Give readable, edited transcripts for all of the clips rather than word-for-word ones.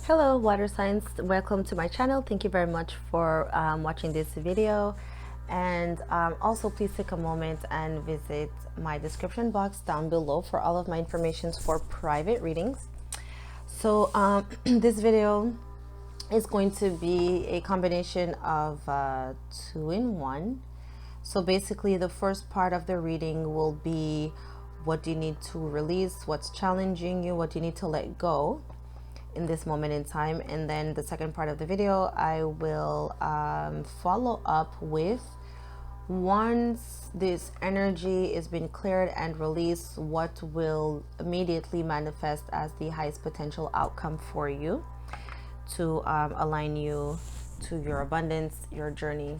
Hello water signs, welcome to my channel. Thank you very much for watching this video, and also please take a moment and visit my description box down below for all of my information for private readings. So this video is going to be a combination of 2-in-1. So basically the first part of the reading will be what do you need to release, what's challenging you, what do you need to let go in this moment in time. And then the second part of the video I will follow up with, once this energy is being cleared and released, what will immediately manifest as the highest potential outcome for you to align you to your abundance, your journey,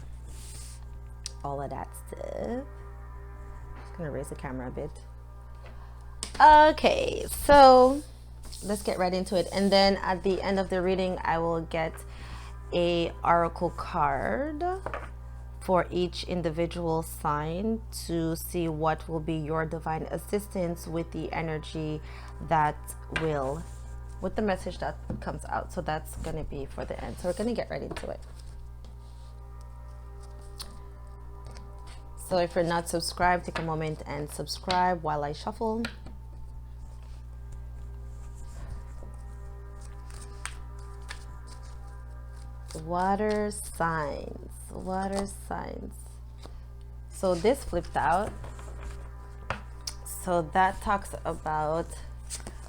all of that stuff. Just gonna raise the camera a bit. Okay, so let's get right into it. And then at the end of the reading I will get a oracle card for each individual sign to see what will be your divine assistance with the energy that will, with the message that comes out. So that's going to be for the end. So we're going to get right into it. So if you're not subscribed, take a moment and subscribe while I shuffle. Water signs, water signs. So this flipped out. So that talks about,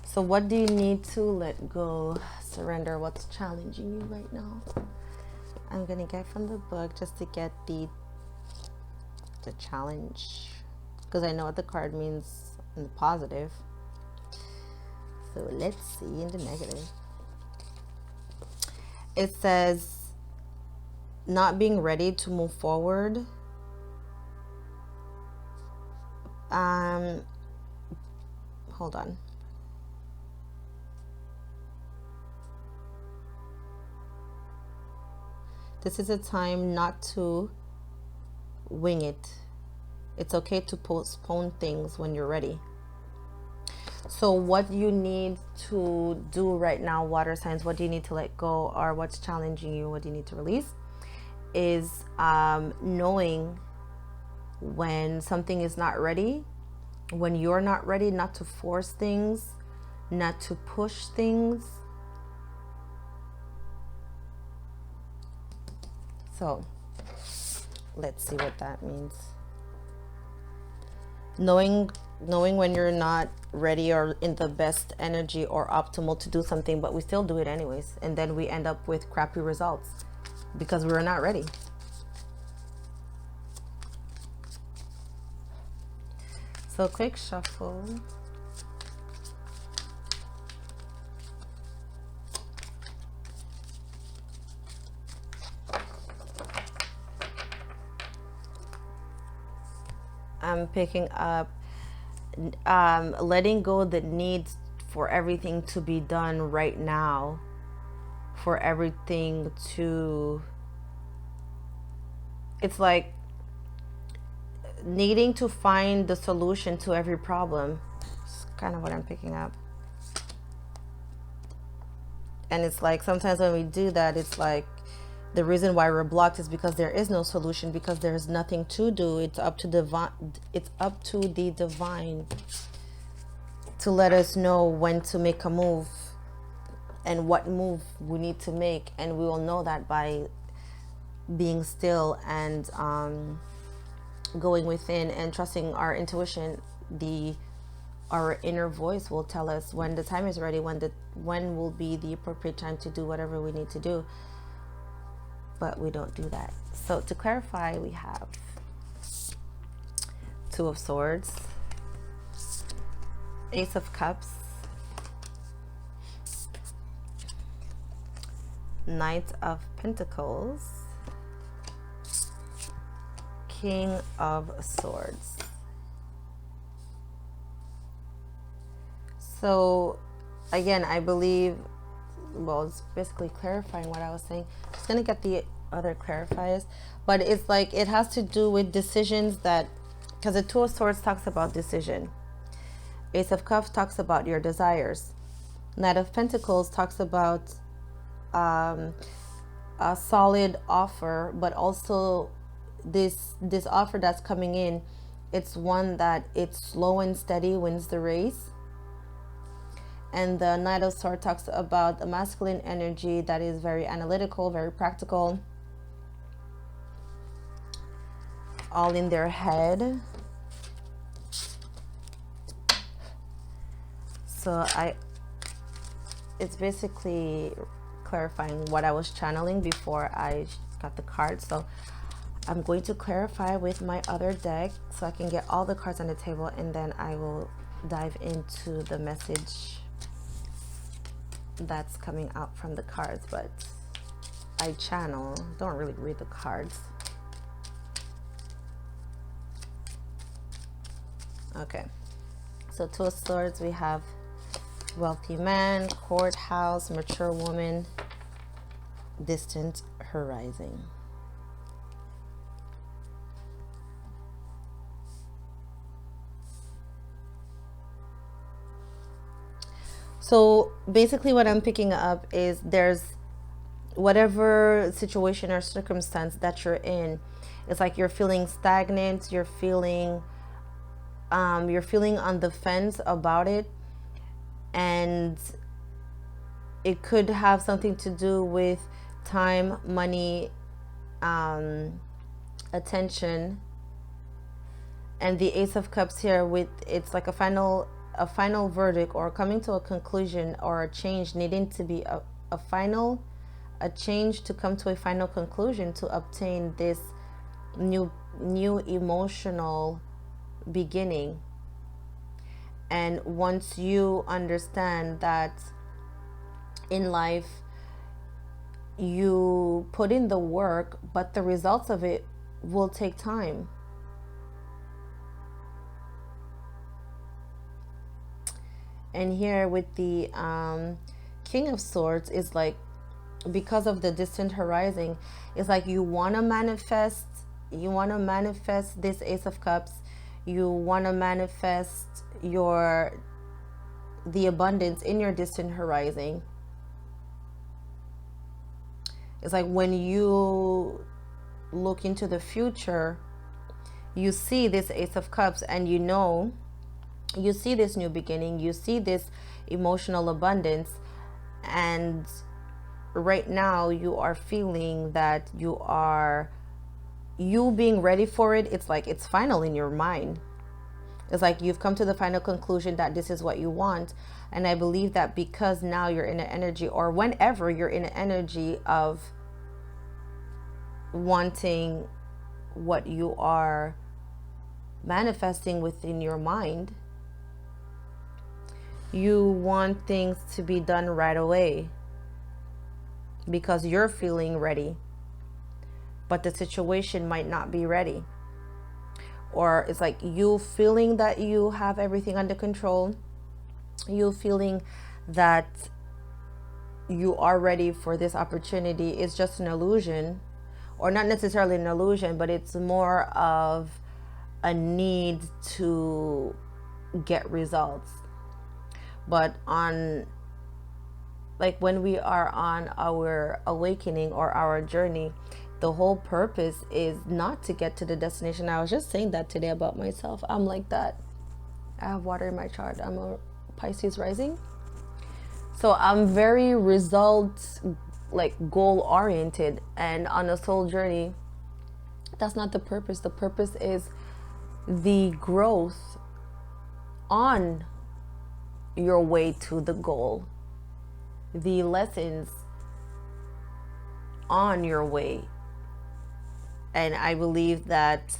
so what do you need to let go, surrender, what's challenging you right now? I'm gonna get from the book just to get the challenge, because I know what the card means in the positive. So let's see in the negative. It says not being ready to move forward. Hold on. This is a time not to wing it. It's okay to postpone things when you're ready. So what you need to do right now, water signs, what do you need to let go, or what's challenging you, what do you need to release, is knowing when something is not ready, when you're not ready, not to force things, not to push things. So let's see what that means. Knowing when you're not ready or in the best energy or optimal to do something, but we still do it anyways, and then we end up with crappy results because we were not ready. So quick shuffle. I'm picking up letting go the need for everything to be done right now, for everything to, it's like needing to find the solution to every problem. It's kind of what I'm picking up. And it's like sometimes when we do that, it's like the reason why we're blocked is because there is no solution, because there is nothing to do. It's up to the divine to let us know when to make a move and what move we need to make, and we will know that by being still and going within and trusting our intuition. Our inner voice will tell us when the time is ready, when will be the appropriate time to do whatever we need to do. But we don't do that. So to clarify, we have Two of Swords, Ace of Cups, Knight of Pentacles, King of Swords. So again, I believe, well, it's basically clarifying what I was saying. Just gonna get the other clarifiers, but it's like it has to do with decisions that, because the Two of Swords talks about decision, Ace of Cups talks about your desires, Knight of Pentacles talks about a solid offer, but also this offer that's coming in, it's one that it's slow and steady wins the race. And the Knight of Swords talks about the masculine energy that is very analytical, very practical, all in their head. So it's basically clarifying what I was channeling before I got the cards. So I'm going to clarify with my other deck so I can get all the cards on the table, and then I will dive into the message that's coming out from the cards. But I channel, don't really read the cards. Okay, so Two of Swords, we have wealthy man, courthouse, mature woman, distant horizon. So basically what I'm picking up is there's whatever situation or circumstance that you're in, it's like you're feeling stagnant, you're feeling on the fence about it, and it could have something to do with time, money, attention. And the Ace of Cups here, with it's like a final verdict, or coming to a conclusion, or a change needing to be a change to come to a final conclusion to obtain this new emotional beginning. And once you understand that in life you put in the work, but the results of it will take time. And here with the King of Swords is like, because of the distant horizon, it's like you want to manifest this Ace of Cups. You want to manifest the abundance in your distant horizon. It's like when you look into the future, you see this Ace of Cups, and you see this new beginning, you see this emotional abundance, and right now you are feeling that you being ready for it. It's like it's final in your mind. It's like you've come to the final conclusion that this is what you want. And I believe that because now you're in an energy, or whenever you're in an energy of wanting what you are manifesting within your mind, you want things to be done right away because you're feeling ready, but the situation might not be ready. Or it's like you feeling that you have everything under control, you feeling that you are ready for this opportunity. It's just an illusion, or not necessarily an illusion, but it's more of a need to get results. But on, like, when we are on our awakening or our journey, the whole purpose is not to get to the destination. I was just saying that today about myself. I'm like that. I have water in my chart. I'm a Pisces rising. So I'm very result, like goal oriented, and on a soul journey, that's not the purpose. The purpose is the growth on your way to the goal, the lessons on your way. And I believe that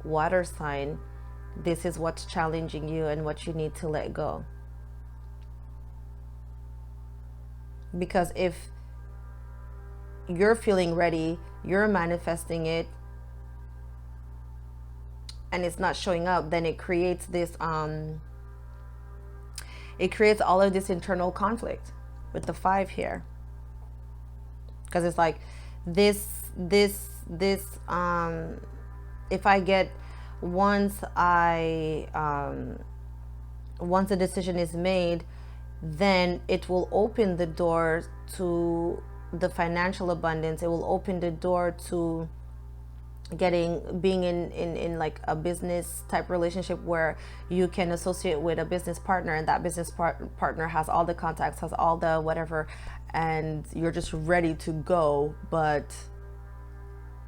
water sign, this is what's challenging you and what you need to let go. Because if you're feeling ready, you're manifesting it, and it's not showing up, then it creates this it creates all of this internal conflict with the 5 here. Because it's like this if I get, once the decision is made, then it will open the door to the financial abundance. It will open the door to being in like a business type relationship where you can associate with a business partner, and that business partner has all the contacts, has all the whatever, and you're just ready to go. But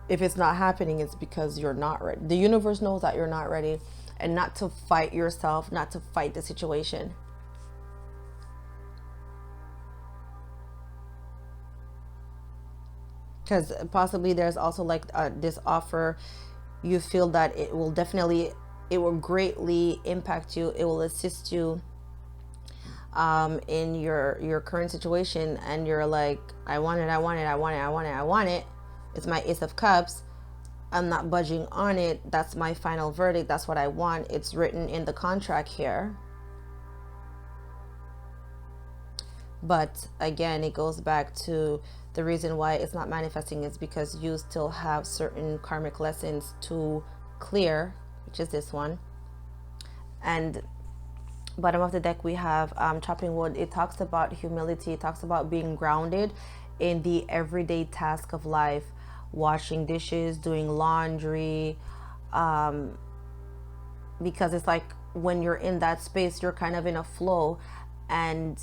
if it's not happening, it's because you're not ready. The universe knows that you're not ready, and not to fight yourself, not to fight the situation. Because possibly there's also like this offer, you feel that it will definitely, it will greatly impact you, it will assist you in your current situation, and you're like, I want it, I want it, I want it, I want it, I want it. It's my Ace of Cups. I'm not budging on it. That's my final verdict. That's what I want. It's written in the contract here. But again, it goes back to the reason why it's not manifesting is because you still have certain karmic lessons to clear, which is this one. And bottom of the deck, we have chopping wood. It talks about humility. It talks about being grounded in the everyday task of life, washing dishes, doing laundry, because it's like when you're in that space, you're kind of in a flow, and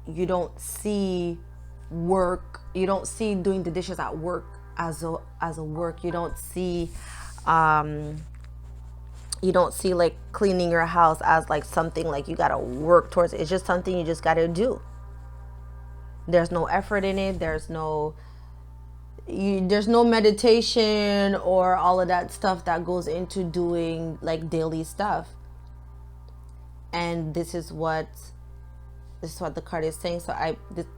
you don't see work, you don't see doing the dishes at work as a work. You don't see like cleaning your house as like something like you gotta work towards. It's just something you just gotta do. There's no effort in it. There's no meditation or all of that stuff that goes into doing like daily stuff. And this is what the card is saying. So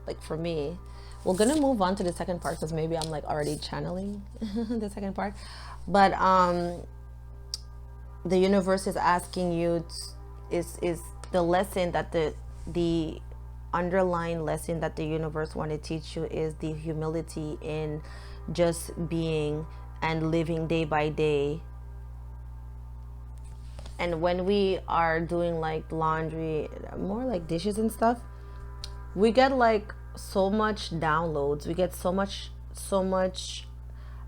like for me, we're gonna move on to the second part, because maybe I'm like already channeling the second part. But the universe is asking you is the lesson that the underlying lesson that the universe want to teach you is the humility in just being and living day by day. And when we are doing like laundry, more like dishes and stuff, we get like so much downloads, we get so much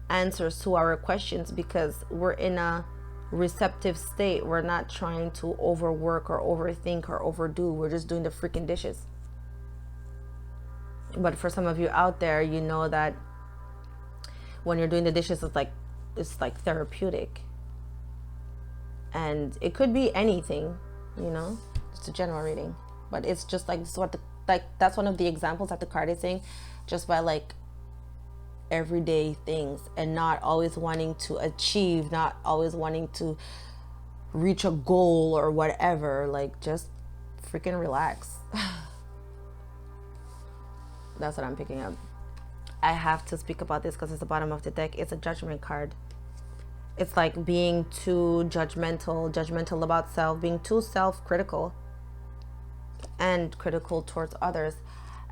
answers to our questions, because we're in a receptive state. We're not trying to overwork or overthink or overdo. We're just doing the freaking dishes. But for some of you out there, you know that when you're doing the dishes, it's like therapeutic. And it could be anything, you know, it's a general reading, but it's just like, this is what that's one of the examples that the card is saying, just by like everyday things, and not always wanting to achieve, not always wanting to reach a goal or whatever. Like, just freaking relax. That's what I'm picking up. I have to speak about this because it's the bottom of the deck. It's a judgment card. It's like being too judgmental about self, being too self-critical and critical towards others.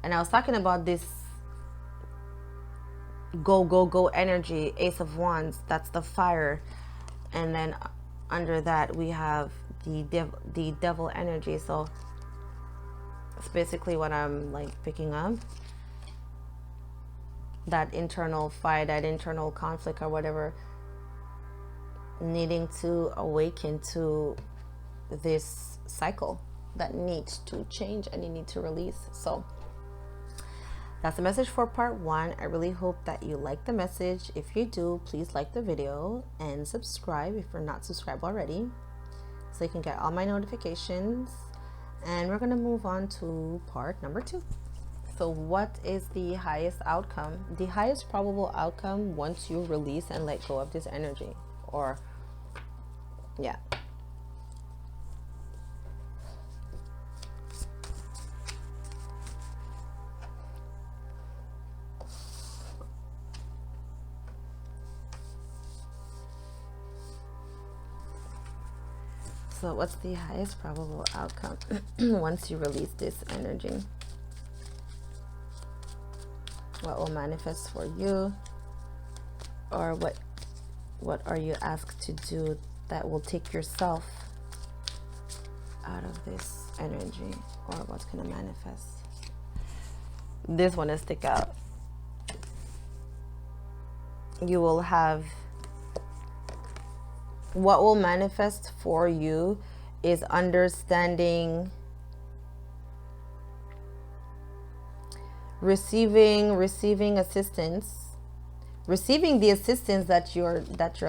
And I was talking about this go energy, Ace of Wands, that's the fire. And then under that we have the devil energy. So it's basically what I'm like picking up. That internal fight, that internal conflict or whatever, needing to awaken to this cycle that needs to change and you need to release. So that's the message for part 1. I really hope that you like the message. If you do, please like the video and subscribe if you're not subscribed already, so you can get all my notifications. And we're going to move on to part number 2. So what is the highest outcome? The highest probable outcome once you release and let go of this energy. Or, yeah. So what's the highest probable outcome once you release this energy? What will manifest for you? Or what are you asked to do that will take yourself out of this energy? or what's going to manifest. This one is stick out. You will have, what will manifest for you is understanding, receiving assistance, receiving the assistance that you're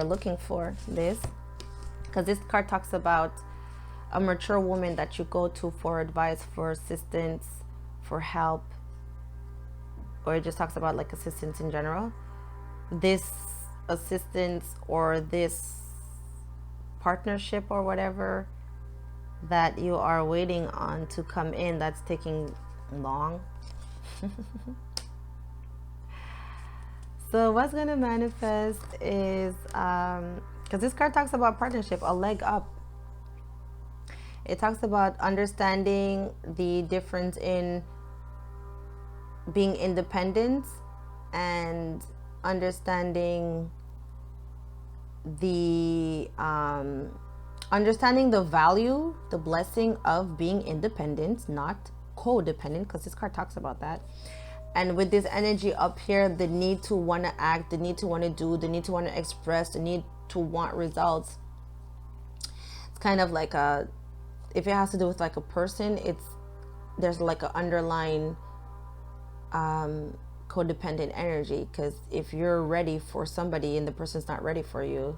looking for. This, because this card talks about a mature woman that you go to for advice, for assistance, for help, or it just talks about like assistance in general. This assistance or this partnership or whatever that you are waiting on to come in, that's taking long. So what's going to manifest is, because this card talks about partnership, a leg up. It talks about understanding the difference in being independent and understanding the value, the blessing of being independent, not codependent, because this card talks about that. And with this energy up here, the need to want to act, the need to want to do, the need to want to express, the need to want results. It's kind of like a, if it has to do with like a person, there's like an underlying codependent energy. Because if you're ready for somebody and the person's not ready for you,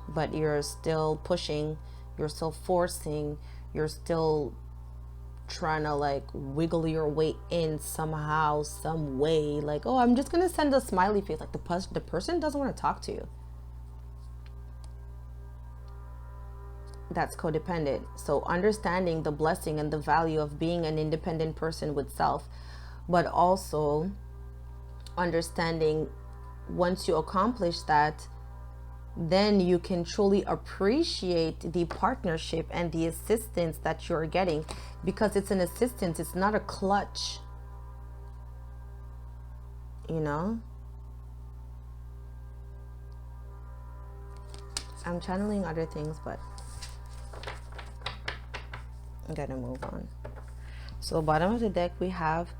but you're still pushing, you're still forcing, you're still trying to like wiggle your way in somehow, some way, like, oh, I'm just gonna send a smiley face, like the person doesn't want to talk to you. That's codependent. So understanding the blessing and the value of being an independent person with self, but also understanding once you accomplish that, then you can truly appreciate the partnership and the assistance that you're getting, because it's an assistance, it's not a clutch, you know. I'm channeling other things, but I'm gonna move on. So bottom of the deck we have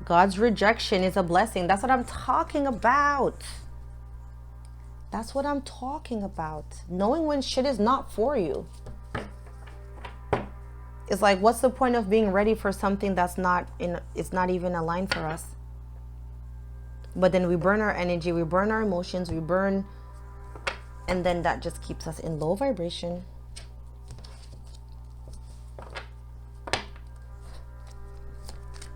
God's rejection is a blessing. That's what I'm talking about. That's what I'm talking about. Knowing when shit is not for you. It's like, what's the point of being ready for something that's not in, it's not even aligned for us? But then we burn our energy, we burn our emotions, we burn, and then that just keeps us in low vibration.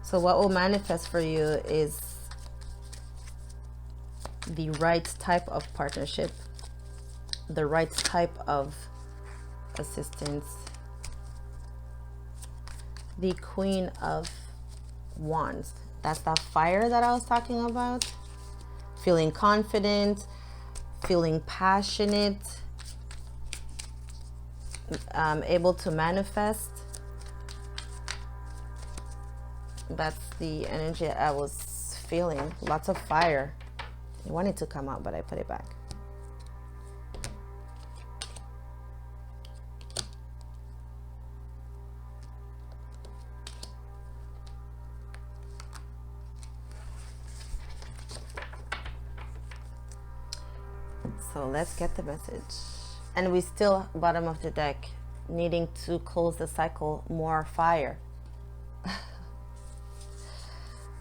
So what will manifest for you is the right type of partnership, the right type of assistance. The Queen of Wands. That's that fire that I was talking about. Feeling confident, feeling passionate, able to manifest. That's the energy I was feeling. Lots of fire. I wanted to come out, but I put it back. So let's get the message. And we still, bottom of the deck, needing to close the cycle, more fire.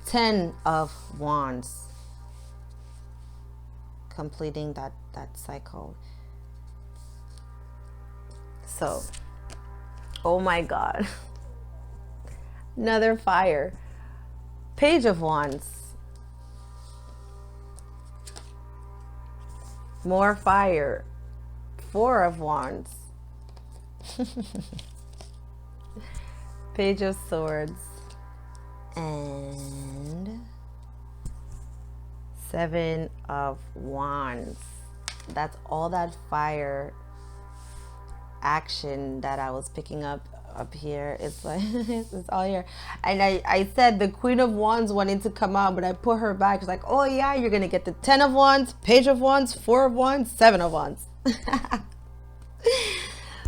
10 of Wands. Completing that cycle. So, oh my God. Another fire. Page of Wands. More fire. 4 of Wands. Page of Swords. And 7 of Wands. That's all that fire action that I was picking up here. It's like it's all here. And I said the Queen of Wands wanted to come out, but I put her back. It's like, oh yeah, you're gonna get the 10 of Wands, Page of Wands, 4 of Wands, 7 of Wands.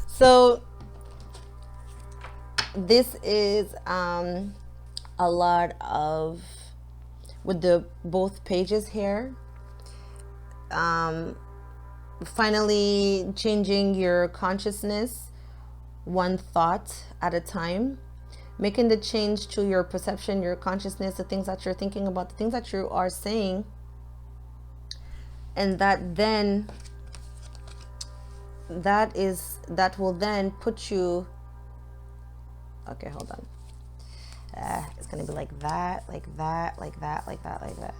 So this is a lot of, with the both pages here, finally changing your consciousness one thought at a time, making the change to your perception, your consciousness, the things that you're thinking about, the things that you are saying, and that will then put you, okay, hold on, it's gonna be like that, like that, like that, like that, like that.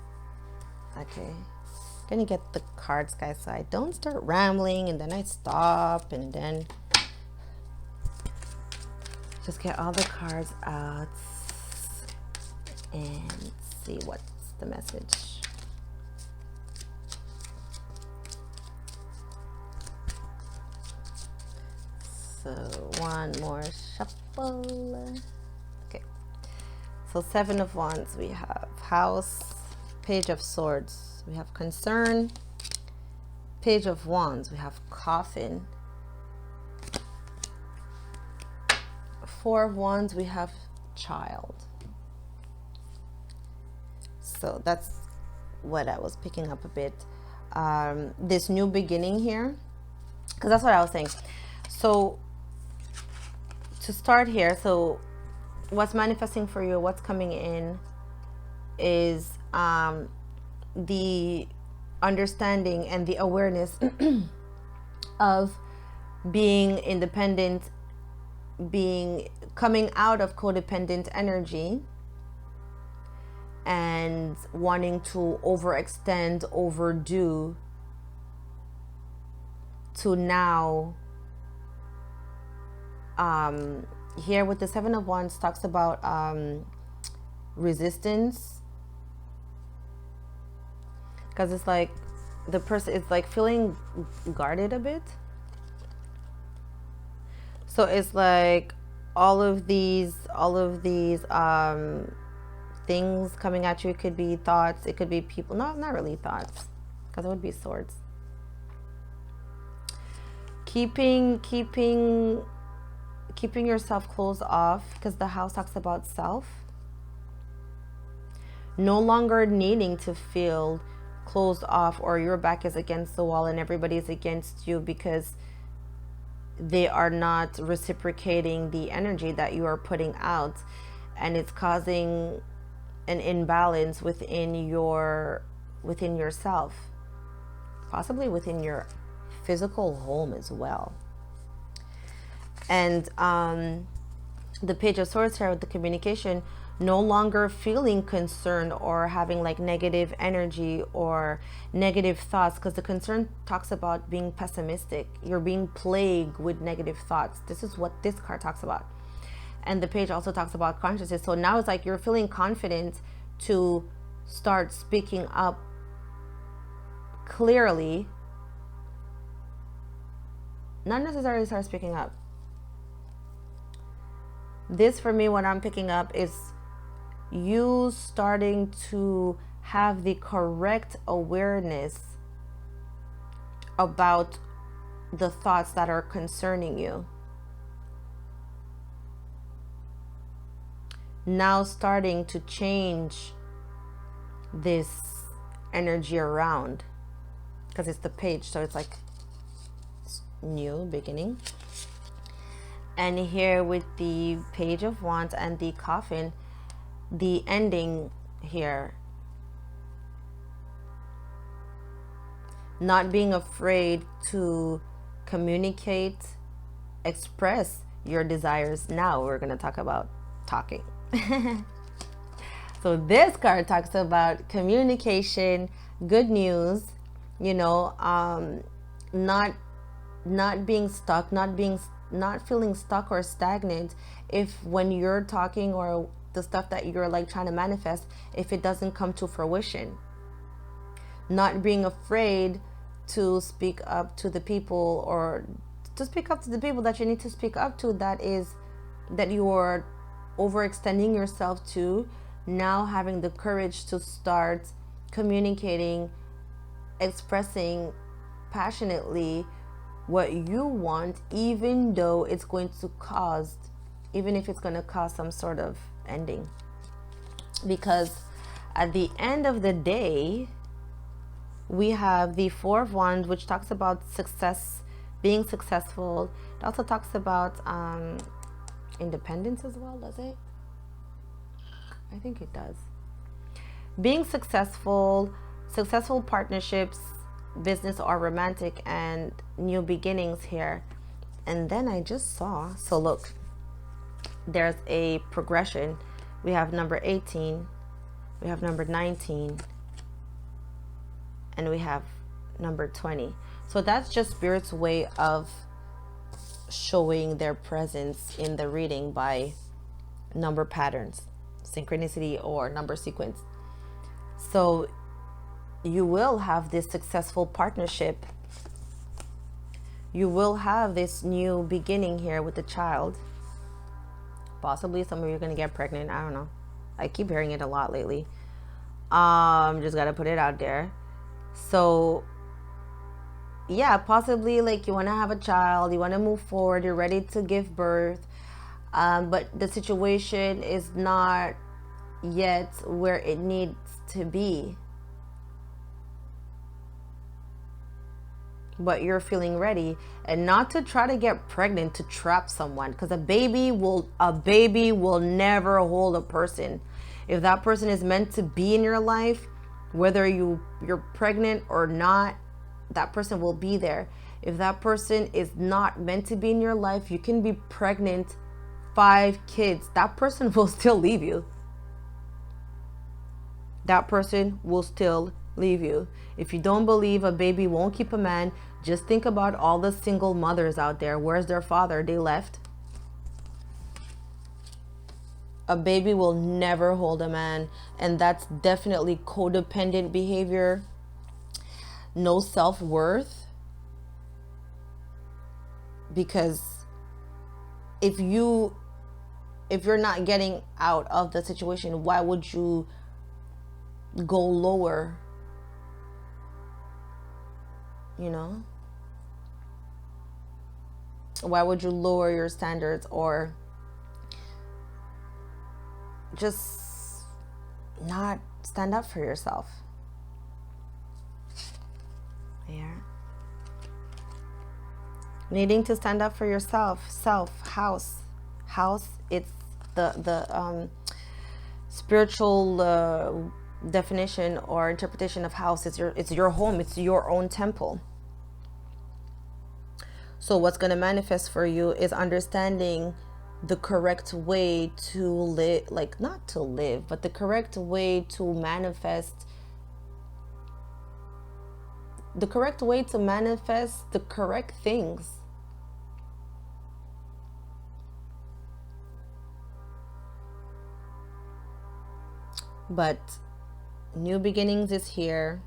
Okay, gonna get the cards, guys, so I don't start rambling and then I stop, and then just get all the cards out and see what's the message. So one more shuffle. Okay, so 7 of Wands, we have House, Page of Swords, we have Concern, Page of Wands, we have Coffin, 4 of Wands, we have Child. So that's what I was picking up a bit. This new beginning here, because that's what I was saying. So to start here, so what's manifesting for you, what's coming in is the understanding and the awareness of being independent, coming out of codependent energy and wanting to overextend, overdo, to now here with the 7 of Wands talks about resistance, because it's like the person is like feeling guarded a bit. So it's like all of these things coming at you. It could be thoughts, it could be people, not really thoughts, because it would be swords. Keeping yourself closed off, because the house talks about self. No longer needing to feel closed off, or your back is against the wall and everybody's against you because they are not reciprocating the energy that you are putting out, and it's causing an imbalance within yourself, possibly within your physical home as well. And the Page of Swords here with the communication, no longer feeling concerned or having like negative energy or negative thoughts, because the concern talks about being pessimistic. You're being plagued with negative thoughts. This is what this card talks about. And the page also talks about consciousness. So now it's like you're feeling confident to start speaking up clearly. Not necessarily start speaking up. This for me, what I'm picking up is you starting to have the correct awareness about the thoughts that are concerning you. Now starting to change this energy around, because it's the page, so it's like new beginning. And here with the Page of Wands and the Coffin, the ending here, not being afraid to communicate, express your desires. Now we're going to talk about talking. So this card talks about communication, good news, you know, not being stuck, not feeling stuck or stagnant if when you're talking, or the stuff that you're like trying to manifest, if it doesn't come to fruition. Not being afraid to speak up to the people, or to speak up to the people that you need to speak up to, that you're overextending yourself to. Now having the courage to start communicating, expressing passionately what you want, even though it's going to cause even if it's going to cause some sort of ending. Because at the end of the day, we have the Four of Wands, which talks about success, being successful. It also talks about independence as well, does it? I think it does. Being successful, successful partnerships, business or romantic, and new beginnings here. And then I just saw, so look, there's a progression. We have number 18, we have number 19, and we have number 20. So that's just Spirit's way of showing their presence in the reading by number patterns, synchronicity, or number sequence. So you will have this successful partnership. You will have this new beginning here with the child. Possibly some of you are going to get pregnant. I don't know. I keep hearing it a lot lately. Just got to put it out there. So yeah, possibly like you want to have a child, you want to move forward, you're ready to give birth, but the situation is not yet where it needs to be, but you're feeling ready. And not to try to get pregnant to trap someone, because a baby will never hold a person. If that person is meant to be in your life, whether you're pregnant or not, that person will be there. If that person is not meant to be in your life, you can be pregnant 5 kids, that person will still leave you. That person will still leave you. If you don't believe a baby won't keep a man, just think about all the single mothers out there. Where's their father? They left. A baby will never hold a man, and that's definitely codependent behavior. No self-worth. Because if you're not getting out of the situation, why would you go lower? You know? Why would you lower your standards or just not stand up for yourself? Yeah. Needing to stand up for yourself. House, it's the spiritual definition or interpretation of house. It's your home. It's your own temple. So what's going to manifest for you is understanding the correct way to live, like not to live, but the correct way to manifest, the correct things. But new beginnings is here.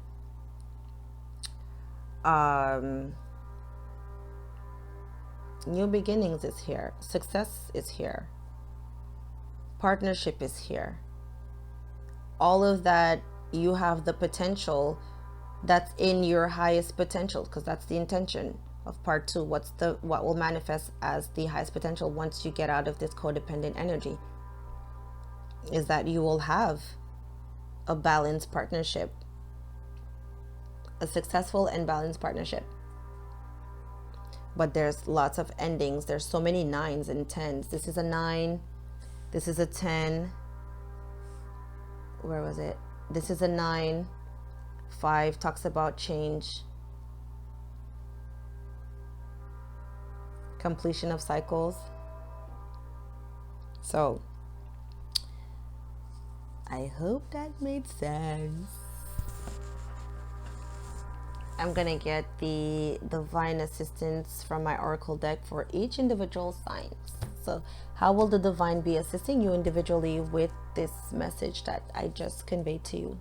New beginnings is here. Success is here. Partnership is here. All of that, you have the potential that's in your highest potential, because that's the intention of part 2. What will manifest as the highest potential once you get out of this codependent energy is that you will have a balanced partnership, a successful and balanced partnership. But there's lots of endings. There's so many 9s and 10s. This is a 9. This is a 10. Where was it? This is a 9. 5 talks about change, completion of cycles. So I hope that made sense. I'm gonna get the divine assistance from my oracle deck for each individual sign. So how will the divine be assisting you individually with this message that I just conveyed to you?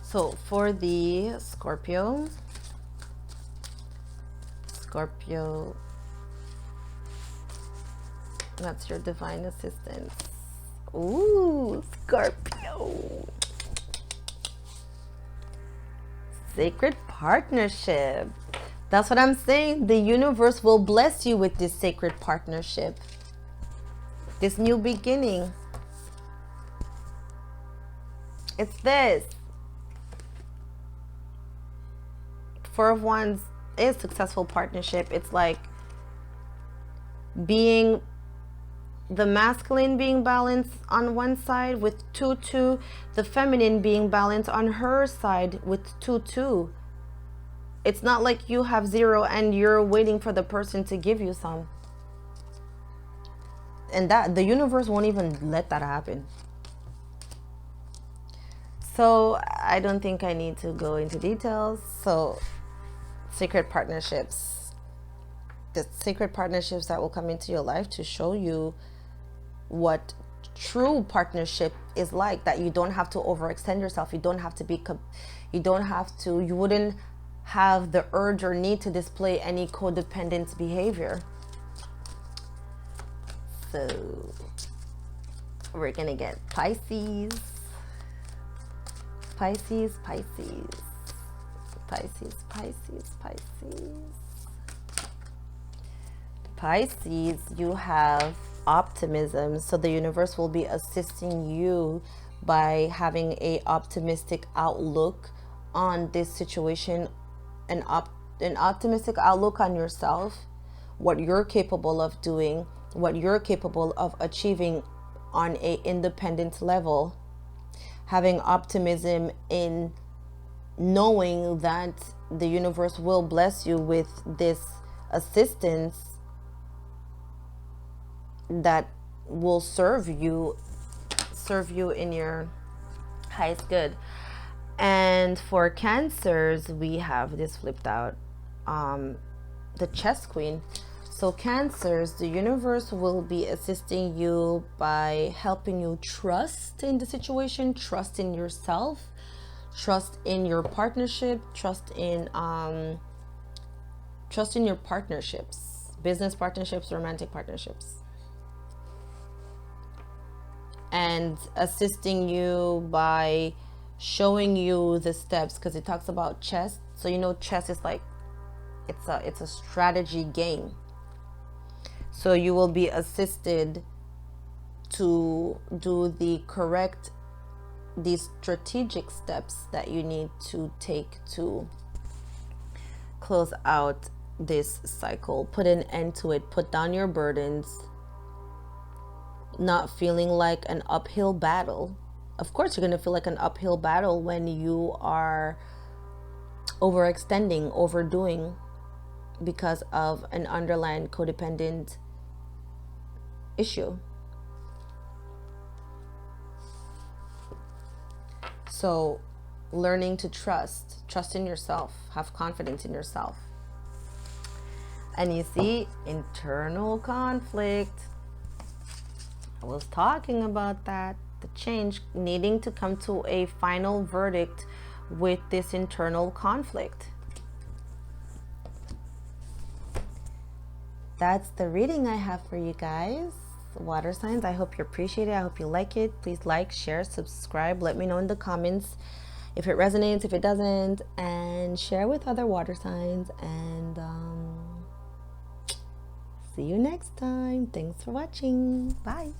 So for the Scorpio, that's your divine assistance. Ooh, Scorpio. sacred partnership. That's what I'm saying. The universe will bless you with this sacred partnership, this new beginning. It's this. Four of Wands is successful partnership. It's like being the masculine being balanced on one side with 2-2, the feminine being balanced on her side with 2-2. It's not like you have 0 and you're waiting for the person to give you some. And that the universe won't even let that happen. So I don't think I need to go into details. So sacred partnerships, the sacred partnerships that will come into your life to show you what true partnership is like, that you don't have to overextend yourself. You don't have to be, you wouldn't have the urge or need to display any codependent behavior. So we're gonna get Pisces, Pisces, Pisces, Pisces, Pisces, Pisces. Pisces, you have optimism. So the universe will be assisting you by having a optimistic outlook on this situation, an optimistic outlook on yourself, what you're capable of doing, what you're capable of achieving on a independent level. Having optimism in knowing that the universe will bless you with this assistance that will serve you in your highest good. And for Cancers, we have this flipped out, the Chess Queen. So Cancers, the universe will be assisting you by helping you trust in the situation, trust in yourself, trust in your partnership, trust in your partnerships, business partnerships, romantic partnerships. And assisting you by showing you the steps, because it talks about chess. So you know, chess is like, it's a strategy game. So you will be assisted to do the strategic steps that you need to take to close out this cycle, put an end to it, put down your burdens, not feeling like an uphill battle. Of course, you're going to feel like an uphill battle when you are overextending, overdoing because of an underlying codependent issue. So learning to trust in yourself, have confidence in yourself. And you see, internal conflict. I was talking about that, the change, needing to come to a final verdict with this internal conflict. That's the reading I have for you guys, water signs. I hope you appreciate it. I hope you like it. Please like, share, subscribe. Let me know in the comments if it resonates, if it doesn't, and share with other water signs. And see you next time. Thanks for watching. Bye.